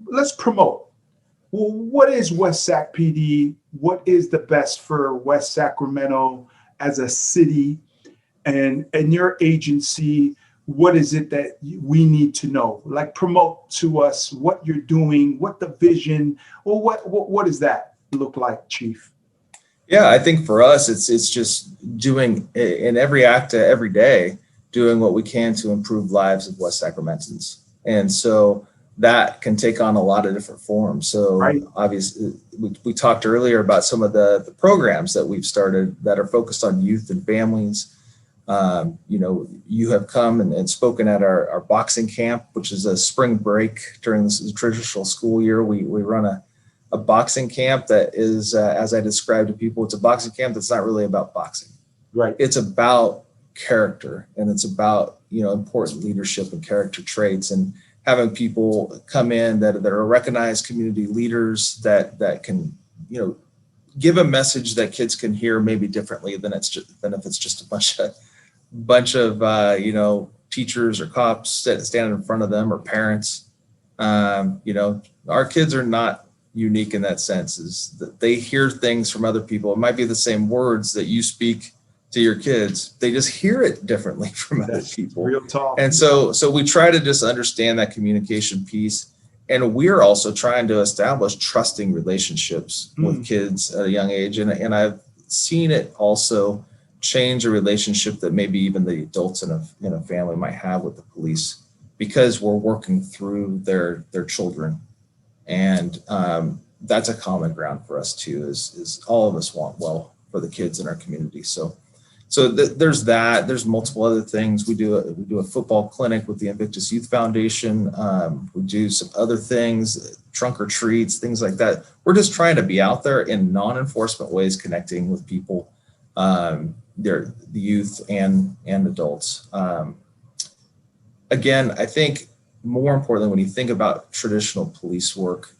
let's promote. Well, what is West Sac PD? What is the best for West Sacramento as a city and your agency? what is it that we need to know? Like, promote to us what you're doing, what the vision, or what does that look like, Chief? Yeah, I think for us, it's just doing in every act every day, doing what we can to improve lives of West Sacramentans. And so that can take on a lot of different forms. So Right. obviously, we talked earlier about some of the programs that we've started that are focused on youth and families. You have come and spoken at our boxing camp, which is a spring break during the traditional school year. We run a boxing camp that is, as I described to people, it's a boxing camp that's not really about boxing. Right. It's about character, and it's about, important leadership and character traits, and having people come in that are recognized community leaders that can, give a message that kids can hear maybe differently than if it's just a bunch of teachers or cops standing in front of them, or parents. Our kids are not unique in that sense, is that they hear things from other people. It might be the same words that you speak to your kids. They just hear it differently from other people. Real talk. And so we try to just understand that communication piece. And we're also trying to establish trusting relationships with kids at a young age. And I've seen it also change a relationship that maybe even the adults in a family might have with the police, because we're working through their children. And that's a common ground for us too, is all of us want well for the kids in our community. So there's that. There's multiple other things. We do a football clinic with the Invictus Youth Foundation. We do some other things, trunk or treats, things like that. We're just trying to be out there in non-enforcement ways, connecting with people, the youth and adults. Again, I think more importantly, when you think about traditional police work,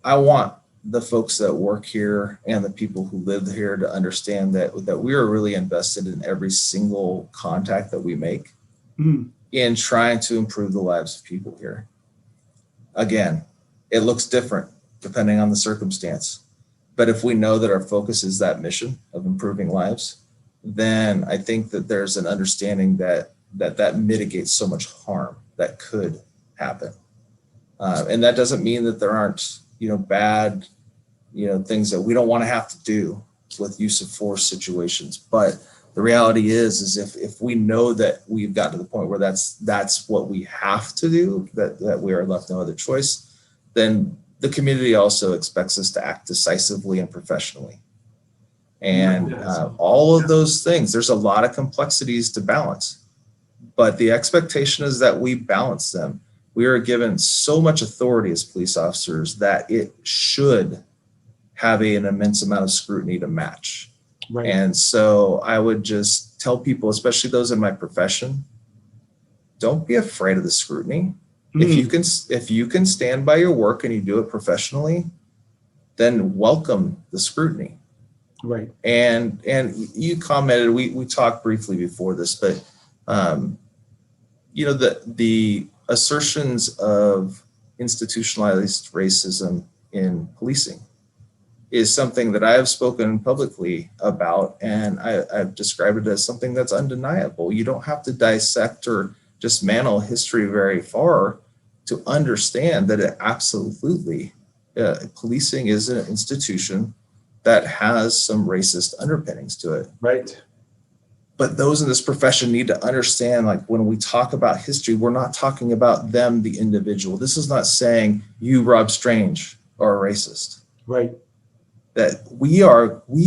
I want the folks that work here and the people who live here to understand that we are really invested in every single contact that we make in trying to improve the lives of people here. Again, it looks different depending on the circumstance. But if we know that our focus is that mission of improving lives, then I think that there's an understanding that mitigates so much harm that could happen. And that doesn't mean that there aren't, bad, things that we don't want to have to do with use of force situations. But the reality is if we know that we've got to the point where that's what we have to do, that we are left no other choice, then the community also expects us to act decisively and professionally. And all of those things, there's a lot of complexities to balance, but the expectation is that we balance them. We are given so much authority as police officers that it should have an immense amount of scrutiny to match. Right. And so I would just tell people, especially those in my profession, don't be afraid of the scrutiny. If you can stand by your work and you do it professionally, then welcome the scrutiny. Right. And you commented, we talked briefly before this, but the assertions of institutionalized racism in policing is something that I have spoken publicly about, and I've described it as something that's undeniable. You don't have to dissect or dismantle history very far to understand that it absolutely, policing is an institution that has some racist underpinnings to it. Right. But those in this profession need to understand, like, when we talk about history, we're not talking about them, the individual. This is not saying you, Rob Strange, are a racist. Right. That we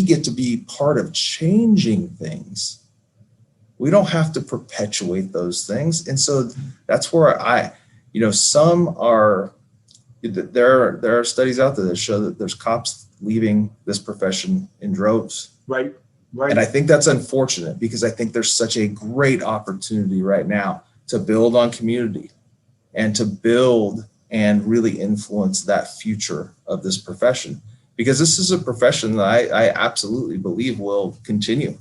get to be part of changing things. We don't have to perpetuate those things. And so that's where there are studies out there that show that there's cops leaving this profession in droves. Right. Right. And I think that's unfortunate, because I think there's such a great opportunity right now to build on community and to build and really influence that future of this profession, because this is a profession that I absolutely believe will continue.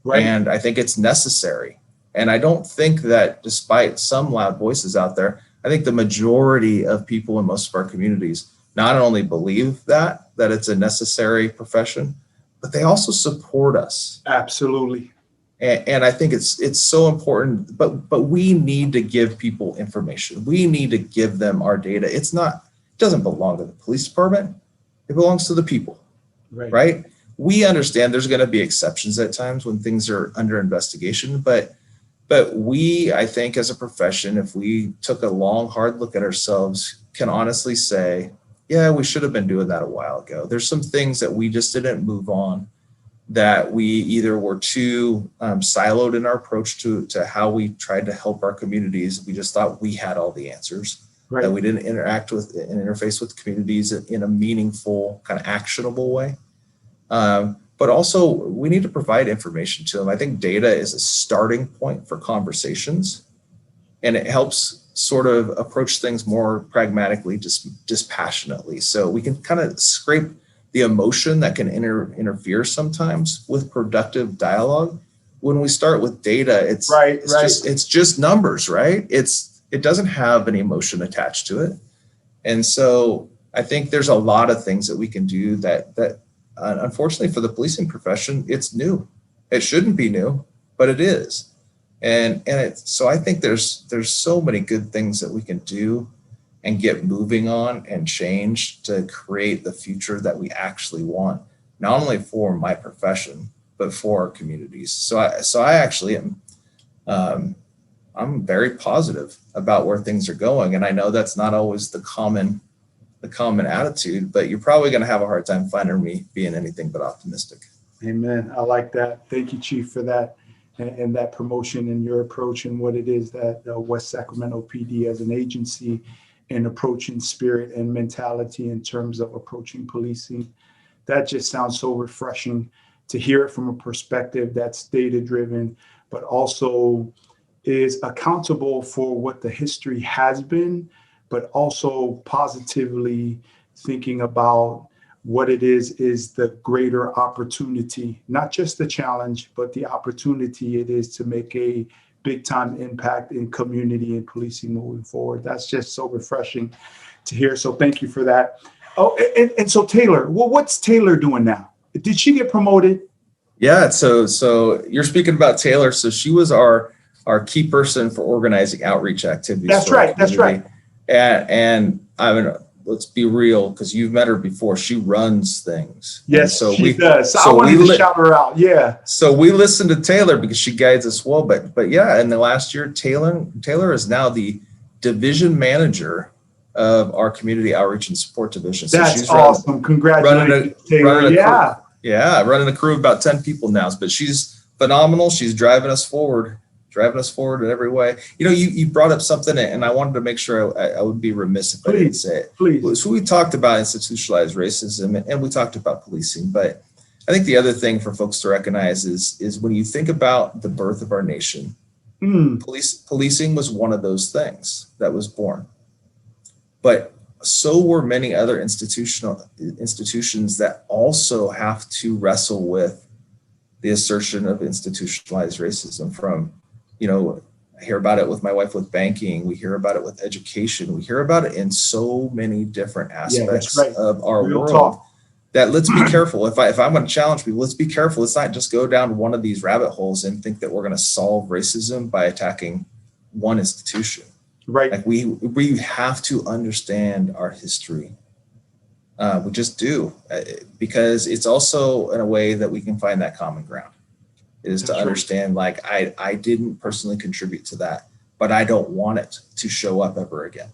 Right. And I think it's necessary. And I don't think that, despite some loud voices out there, I think the majority of people in most of our communities not only believe that it's a necessary profession, but they also support us. Absolutely. And I think it's so important, but we need to give people information. We need to give them our data. It doesn't belong to the police department. It belongs to the people, right? We understand there's going to be exceptions at times when things are under investigation, but we, I think as a profession, if we took a long, hard look at ourselves, can honestly say, yeah, we should have been doing that a while ago. There's some things that we just didn't move on, that we either were too siloed in our approach to how we tried to help our communities. We just thought we had all the answers, that we didn't interact with and interface with communities in a meaningful, kind of actionable way. But also we need to provide information to them. I think data is a starting point for conversations, and it helps sort of approach things more pragmatically, just dispassionately. So we can kind of scrape the emotion that can interfere sometimes with productive dialogue. When we start with data, it's just numbers, right? It doesn't have any emotion attached to it. And so I think there's a lot of things that we can do that unfortunately for the policing profession, it's new. It shouldn't be new, but it is. So I think there's so many good things that we can do and get moving on and change to create the future that we actually want, not only for my profession, but for our communities. So I actually am, I'm very positive about where things are going. And I know that's not always the common attitude, but you're probably going to have a hard time finding me being anything but optimistic. Amen. I like that. Thank you, Chief, for that and that promotion and your approach and what it is that West Sacramento PD as an agency and approaching spirit and mentality in terms of approaching policing. That just sounds so refreshing to hear it from a perspective that's data driven, but also is accountable for what the history has been, but also positively thinking about what it is the greater opportunity, not just the challenge, but the opportunity it is to make a big time impact in community and policing moving forward. That's just so refreshing to hear. So thank you for that. Oh, and so Taylor, well, what's Taylor doing now? Did she get promoted? Yeah, so you're speaking about Taylor. So she was our key person for organizing outreach activities. That's right. That's right. And I mean, let's be real, because you've met her before. She runs things. Yes, so she does. So I wanted to shout her out. Yeah. So we listen to Taylor because she guides us well. But yeah, in the last year, Taylor is now the division manager of our community outreach and support division. So that's awesome. Congratulations, Taylor. Running a crew of about 10 people now. But she's phenomenal. She's driving us forward in every way. You know, you brought up something, and I wanted to make sure I would be remiss if I didn't say it. Please. So we talked about institutionalized racism, and we talked about policing, but I think the other thing for folks to recognize is when you think about the birth of our nation, policing was one of those things that was born. But so were many other institutions that also have to wrestle with the assertion of institutionalized racism. From, you know, I hear about it with my wife with banking. We hear about it with education. We hear about it in so many different aspects of our world. That let's be careful. If I'm going to challenge people, let's be careful. Let's not just go down one of these rabbit holes and think that we're going to solve racism by attacking one institution. Right. Like we have to understand our history. We just do, because it's also in a way that we can find that common ground. It is to understand, like, I didn't personally contribute to that, but I don't want it to show up ever again.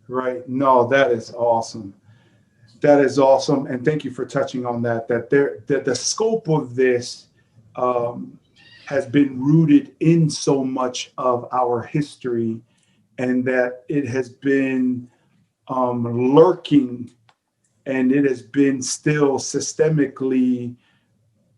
Right. No, that is awesome. That is awesome. And thank you for touching on that the scope of this has been rooted in so much of our history, and that it has been lurking, and it has been still systemically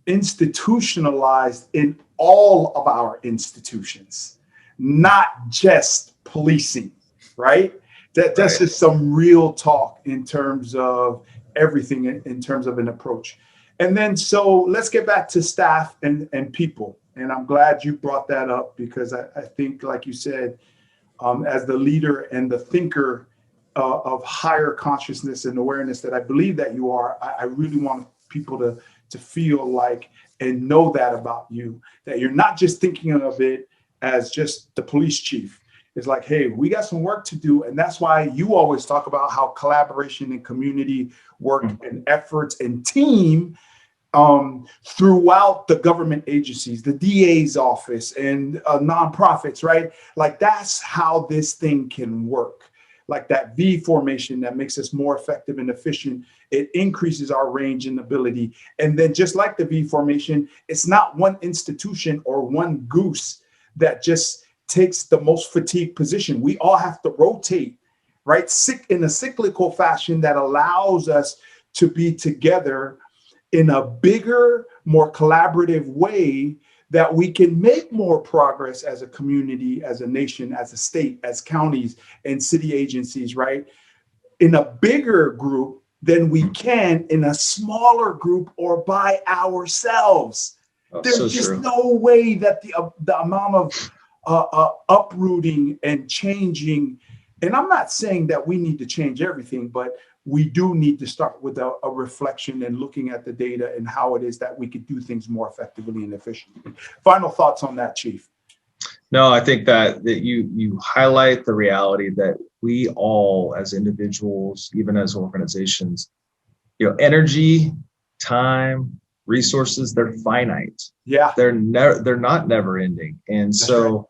institutionalized in all of our institutions, not just policing, right? That's just some real talk in terms of everything, in terms of an approach. And then, so let's get back to staff and people. And I'm glad you brought that up, because I think, like you said, as the leader and the thinker of higher consciousness and awareness that I believe that you are, I really want people to feel like and know that about you, that you're not just thinking of it as just the police chief. It's like, hey, we got some work to do. And that's why you always talk about how collaboration and community work and efforts and team throughout the government agencies, the DA's office and nonprofits, right? Like that's how this thing can work. Like that V formation that makes us more effective and efficient. It increases our range and ability. And then just like the V formation, it's not one institution or one goose that just takes the most fatigued position. We all have to rotate, right? In a cyclical fashion that allows us to be together in a bigger, more collaborative way that we can make more progress as a community, as a nation, as a state, as counties and city agencies, right? In a bigger group than we can in a smaller group or by ourselves. There's just no way that the amount of uprooting and changing, and I'm not saying that we need to change everything, but we do need to start with a reflection and looking at the data and how it is that we could do things more effectively and efficiently. Final thoughts on that, Chief? No, I think that you highlight the reality that we all as individuals, even as organizations, energy, time, resources, they're finite. Yeah. They're not never ending. And so,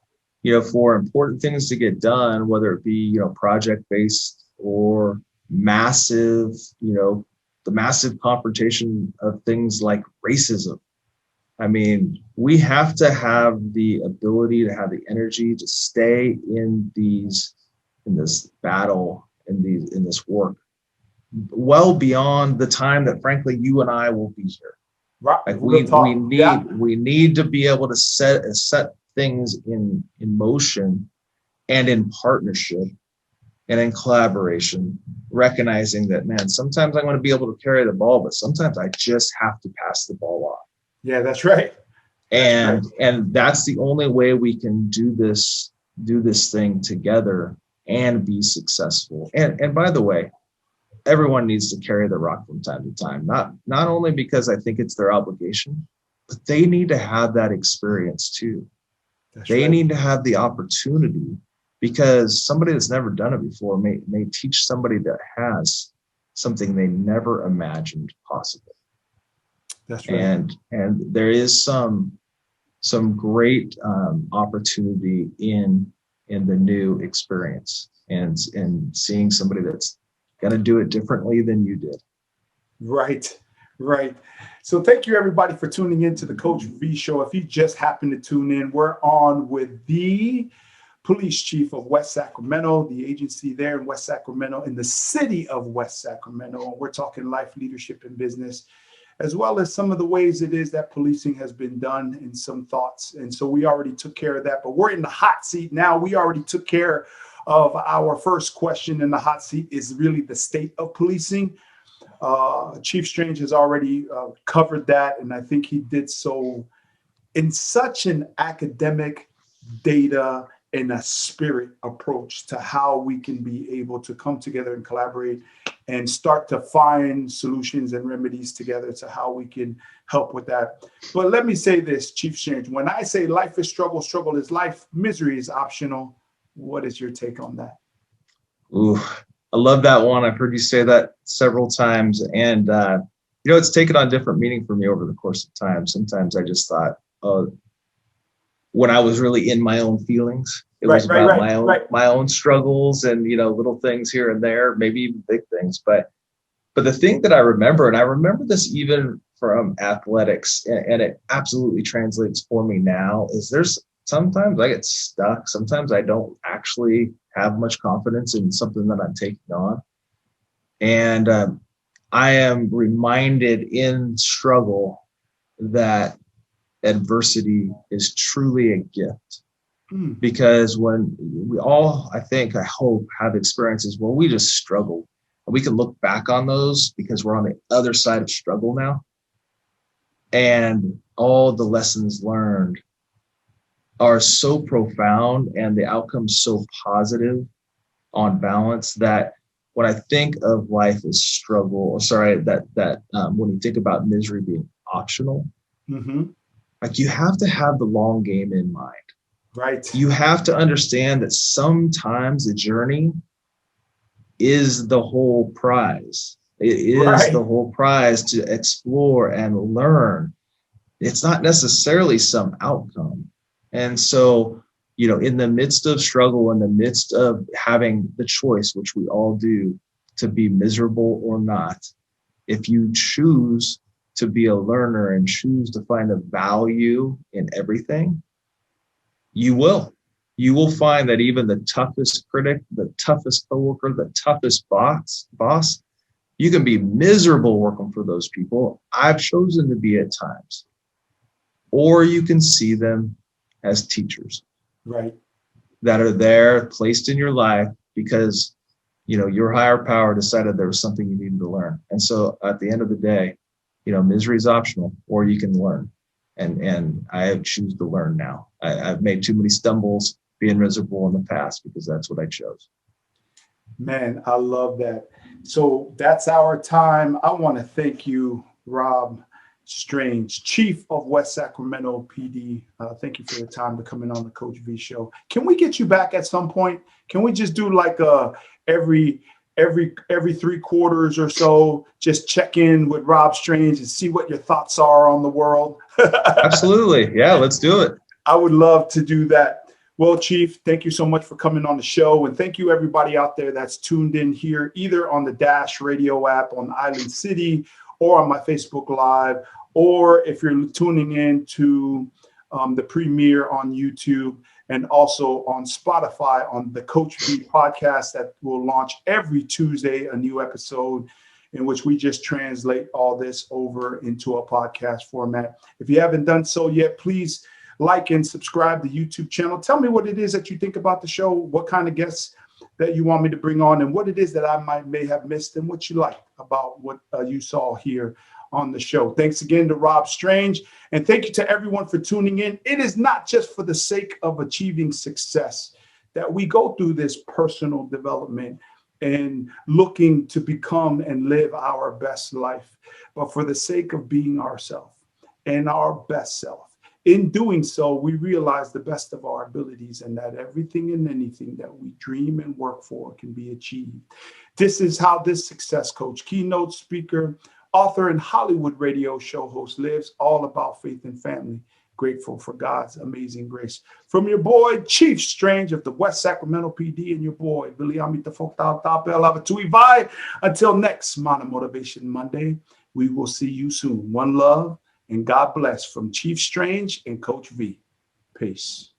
for important things to get done, whether it be, project based or massive, the massive confrontation of things like racism. I mean, we have to have the ability to have the energy to stay in this battle, in this work, well beyond the time that frankly you and I will be here. Right. Like we need to be able to set things in motion and in partnership and in collaboration, recognizing that, man, sometimes I'm going to be able to carry the ball, but sometimes I just have to pass the ball off. Yeah, that's right. And that's the only way we can do this thing together and be successful. And by the way, everyone needs to carry the rock from time to time, not only because I think it's their obligation, but they need to have that experience too. They need to have the opportunity, because somebody that's never done it before may teach somebody that has something they never imagined possible. That's right. And there is some great opportunity in the new experience and seeing somebody that's going to do it differently than you did. Right. So thank you, everybody, for tuning in to the Coach V Show. If you just happened to tune in, we're on with the Police Chief of West Sacramento, the agency there in West Sacramento, in the city of West Sacramento. We're talking life, leadership, and business, as well as some of the ways it is that policing has been done and some thoughts. And so we already took care of that, but we're in the hot seat now. We already took care of our first question in the hot seat, is really the state of policing. Chief Strange has already covered that, and I think he did so in such an academic, data, and a spirit approach to how we can be able to come together and collaborate and start to find solutions and remedies together to how we can help with that. But let me say this, Chief Strange, when I say life is struggle, struggle is life, misery is optional, what is your take on that? Ooh, I love that one. I've heard you say that several times, and it's taken on different meaning for me over the course of time. Sometimes I just thought, when I was really in my own feelings, it was about my own struggles and little things here and there, maybe even big things. But the thing that I remember, and I remember this even from athletics, and it absolutely translates for me now, is there's sometimes I get stuck. Sometimes I don't actually have much confidence in something that I'm taking on. And I am reminded in struggle that adversity is truly a gift. Because when we all, I hope, have experiences where we just struggled, and we can look back on those because we're on the other side of struggle now. And all the lessons learned are so profound and the outcome's so positive on balance that when I think of life as struggle, when you think about misery being optional. Mm-hmm. Like, you have to have the long game in mind. Right. You have to understand that sometimes the journey is the whole prize. It is the whole prize to explore and learn. It's not necessarily some outcome. And so, in the midst of struggle, in the midst of having the choice, which we all do, to be miserable or not, if you choose to be a learner and choose to find the value in everything, you will. You will find that even the toughest critic, the toughest coworker, the toughest boss, you can be miserable working for those people. I've chosen to be at times. Or you can see them as teachers. Right. That are there, placed in your life because, your higher power decided there was something you needed to learn. And so at the end of the day, misery is optional, or you can learn. And I choose to learn now. I've made too many stumbles being miserable in the past because that's what I chose. Man, I love that. So that's our time. I want to thank you, Rob Strange, Chief of West Sacramento PD. Thank you for the time to come in on the Coach V Show. Can we get you back at some point? Can we just do like every 3 quarters or so, just check in with Rob Strange and see what your thoughts are on the world? Absolutely. Yeah, let's do it. I would love to do that. Well, Chief, thank you so much for coming on the show. And thank you, everybody out there that's tuned in here, either on the Dash Radio app on Island City or on my Facebook Live, or if you're tuning in to the premiere on YouTube and also on Spotify on the Coach V podcast that will launch every Tuesday, a new episode in which we just translate all this over into a podcast format. If you haven't done so yet, please like and subscribe to the YouTube channel. Tell me what it is that you think about the show, what kind of guests that you want me to bring on, and what it is that I may have missed and what you like about what you saw here on the show. Thanks again to Rob Strange, and thank you to everyone for tuning in. It is not just for the sake of achieving success that we go through this personal development and looking to become and live our best life, but for the sake of being ourselves and our best self. In doing so, we realize the best of our abilities and that everything and anything that we dream and work for can be achieved. This is how this success coach, keynote speaker, author, and Hollywood radio show host lives, all about faith and family. Grateful for God's amazing grace. From your boy, Chief Strange of the West Sacramento PD, and your boy, Billy Amita Fokta Tapel Avatui Vai. Until next Mana Motivation Monday, we will see you soon. One love and God bless from Chief Strange and Coach V. Peace.